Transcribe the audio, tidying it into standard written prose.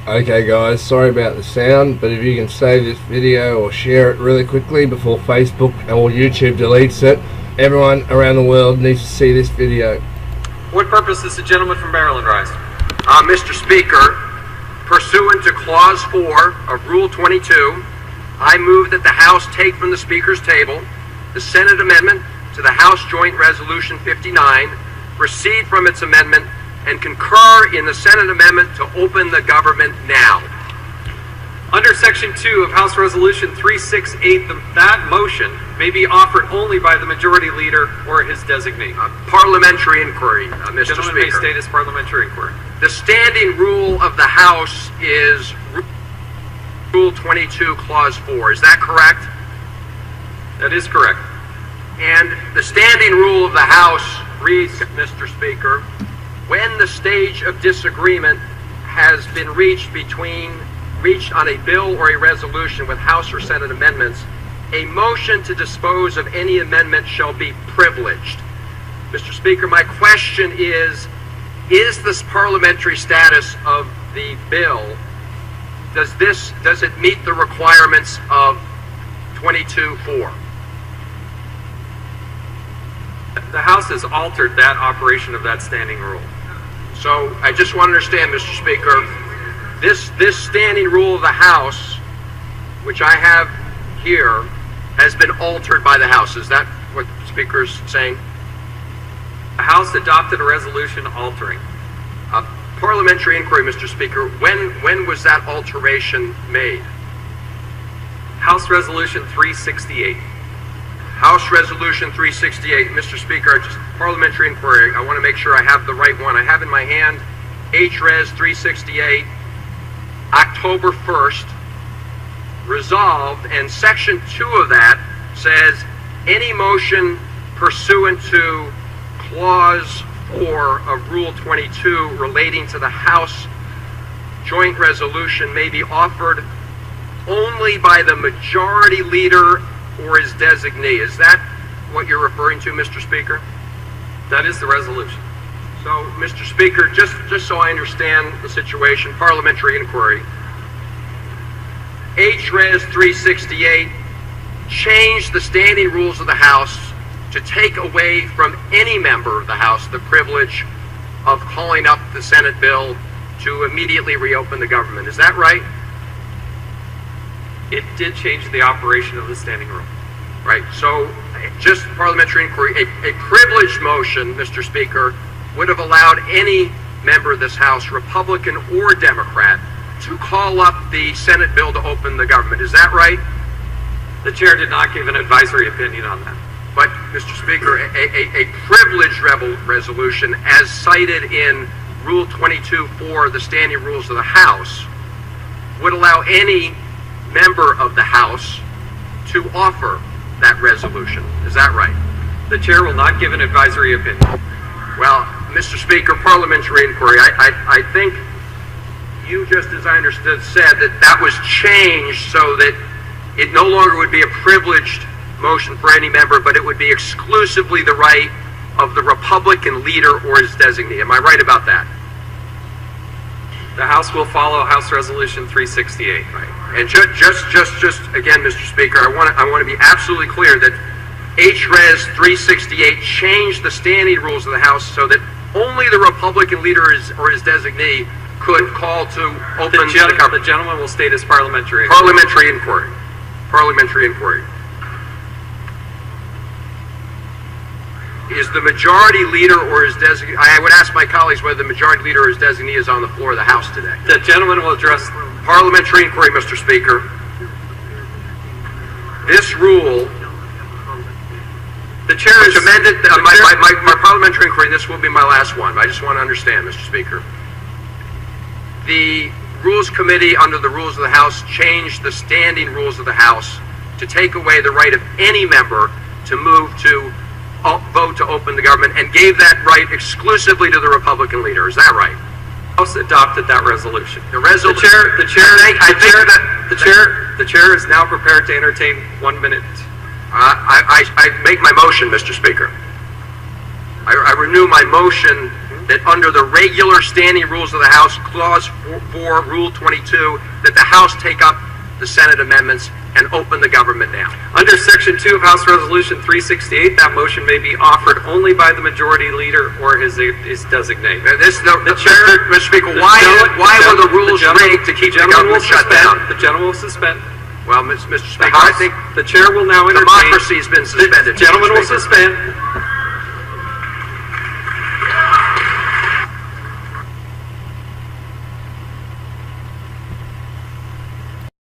Okay guys, sorry about the sound, but if you can save this video or share it really quickly before Facebook or YouTube deletes it, everyone around the world needs to see this video. What purpose does the gentleman from Maryland rise? Mr. Speaker, pursuant to Clause 4 of Rule 22, I move that the House take from the Speaker's table the Senate amendment to the House Joint Resolution 59, proceed from its amendment, and concur in the Senate amendment to open the government now. Under Section 2 of House Resolution 368, that motion may be offered only by the Majority Leader or his designee. Parliamentary inquiry, Mr. Gentleman Speaker. may state his parliamentary inquiry. The standing rule of the House is Rule 22, Clause 4. Is that correct? That is correct. And the standing rule of the House reads, Mr. Speaker, when the stage of disagreement has been reached on a bill or a resolution with House or Senate amendments, a motion to dispose of any amendment shall be privileged. Mr. Speaker, my question is this parliamentary status of the bill, does it meet the requirements of 22.4? The House has altered that operation of that standing rule. So I just want to understand, Mr. Speaker, this standing rule of the House, which I have here, has been altered by the House. Is that what the Speaker is saying? The House adopted a resolution altering. Parliamentary inquiry, Mr. Speaker. When was that alteration made? House Resolution 368. House Resolution 368. Mr. Speaker, just parliamentary inquiry. I want to make sure I have the right one. I have in my hand HRes 368, October 1st, resolved, and Section 2 of that says any motion pursuant to Clause 4 of Rule 22 relating to the House Joint Resolution may be offered only by the Majority Leader or his designee. Is that what you're referring to, Mr. Speaker? That is the resolution. So, Mr. Speaker, just so I understand the situation, parliamentary inquiry. HRes 368 changed the standing rules of the House to take away from any member of the House the privilege of calling up the Senate bill to immediately reopen the government. Is that right? It did change the operation of the standing rule. Right. So, just parliamentary inquiry, a privileged motion, Mr. Speaker, would have allowed any member of this House, Republican or Democrat, to call up the Senate bill to open the government. Is that right? The chair did not give an advisory opinion on that. But, Mr. Speaker, a privileged resolution, as cited in Rule 22.4, the standing rules of the House, would allow any member of the House to offer that resolution. Is that right? The chair will not give an advisory opinion. Well, Mr. Speaker, parliamentary inquiry, I think you, just as I understood, said that was changed so that it no longer would be a privileged motion for any member, but it would be exclusively the right of the Republican leader or his designee. Am I right about that? The House will follow House Resolution 368. Right. And just again, Mr. Speaker, I want to be absolutely clear that HRes 368 changed the standing rules of the House so that only the Republican leader or his designee could call to open the government. The gentleman will state his parliamentary inquiry. Parliamentary inquiry. Parliamentary inquiry. Is the Majority Leader or his designee? I would ask my colleagues whether the Majority Leader or his designee is on the floor of the House today. The gentleman will address parliamentary inquiry, Mr. Speaker. This rule, the chair is amended. My parliamentary inquiry. This will be my last one. I just want to understand, Mr. Speaker. The Rules Committee, under the rules of the House, changed the standing rules of the House to take away the right of any member to move to vote to open the government, and gave that right exclusively to the Republican leader. Is that right? The House adopted that resolution. The chair is now prepared to entertain 1 minute. I make my motion, Mr. Speaker. I renew my motion that under the regular standing rules of the House, Clause 4, Rule 22, that the House take up the Senate amendments and open the government now. Under Section 2 of House Resolution 368, that motion may be offered only by the majority leader or his designate. Now, the chair, Mr. Speaker, why were the rules rigged to keep the government shut down? The gentleman will suspend. Well, Mr. Speaker, I think the chair will now entertain. democracy has been suspended. The gentleman will suspend.